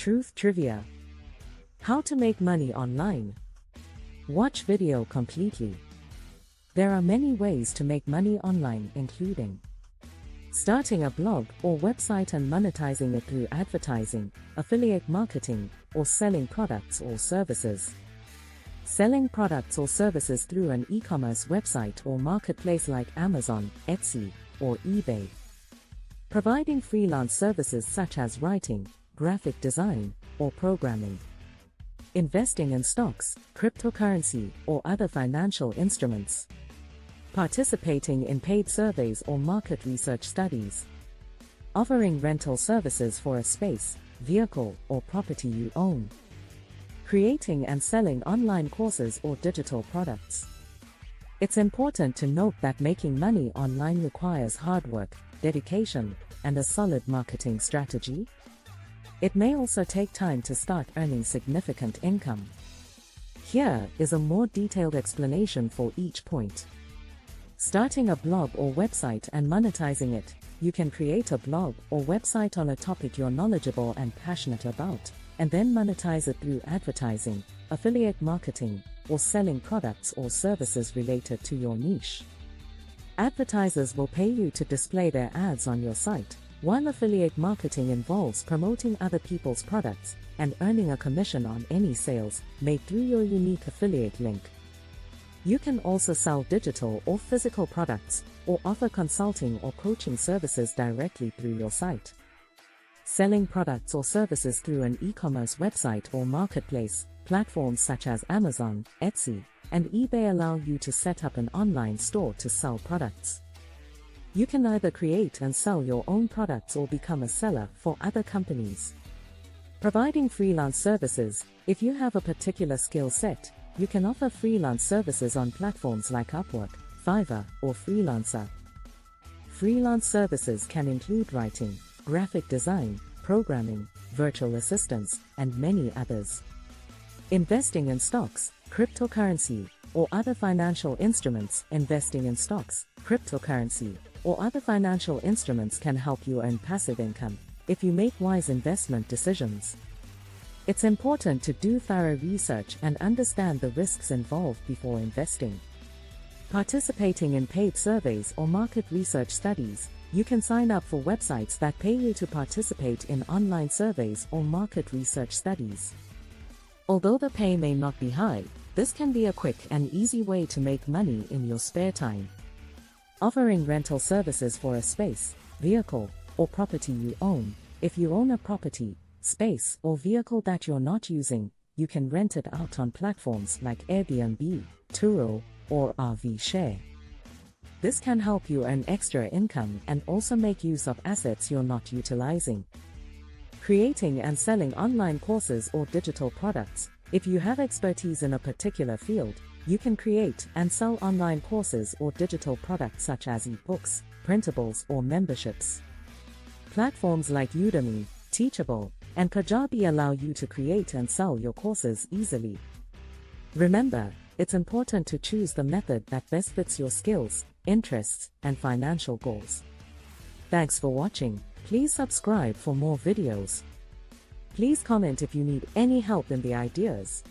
Truth Trivia. How to make money online. Watch video completely. There are many ways to make money online, including starting a blog or website and monetizing it through advertising, affiliate marketing, or selling products or services. Selling products or services through an e-commerce website or marketplace like Amazon, Etsy, or eBay. Providing freelance services such as writing, graphic design, or programming. Investing in stocks, cryptocurrency, or other financial instruments. Participating in paid surveys or market research studies. Offering rental services for a space, vehicle, or property you own. Creating and selling online courses or digital products. It's important to note that making money online requires hard work, dedication, and a solid marketing strategy. It may also take time to start earning significant income. Here is a more detailed explanation for each point. Starting a blog or website and monetizing it. You can create a blog or website on a topic you're knowledgeable and passionate about, and then monetize it through advertising, affiliate marketing, or selling products or services related to your niche. Advertisers will pay you to display their ads on your site, while affiliate marketing involves promoting other people's products and earning a commission on any sales made through your unique affiliate link. You can also sell digital or physical products, or offer consulting or coaching services directly through your site. Selling products or services through an e-commerce website or marketplace. Platforms such as Amazon, Etsy, and eBay allow you to set up an online store to sell products. You can either create and sell your own products or become a seller for other companies. Providing freelance services. If you have a particular skill set, you can offer freelance services on platforms like Upwork, Fiverr, or Freelancer. Freelance services can include writing, graphic design, programming, virtual assistants, and many others. Investing in stocks, cryptocurrency, or other financial instruments. Investing in stocks, cryptocurrency, or other financial instruments can help you earn passive income if you make wise investment decisions. It's important to do thorough research and understand the risks involved before investing. Participating in paid surveys or market research studies. You can sign up for websites that pay you to participate in online surveys or market research studies. Although the pay may not be high, this can be a quick and easy way to make money in your spare time. Offering rental services for a space, vehicle, or property you own. If you own a property, space, or vehicle that you're not using, you can rent it out on platforms like Airbnb, Turo, or RV Share. This can help you earn extra income and also make use of assets you're not utilizing. Creating and selling online courses or digital products. If you have expertise in a particular field, you can create and sell online courses or digital products such as e-books, printables, or memberships. Platforms like Udemy, Teachable, and Kajabi allow you to create and sell your courses easily. Remember, it's important to choose the method that best fits your skills, interests, and financial goals. Thanks for watching. Please subscribe for more videos. Please comment if you need any help in the ideas.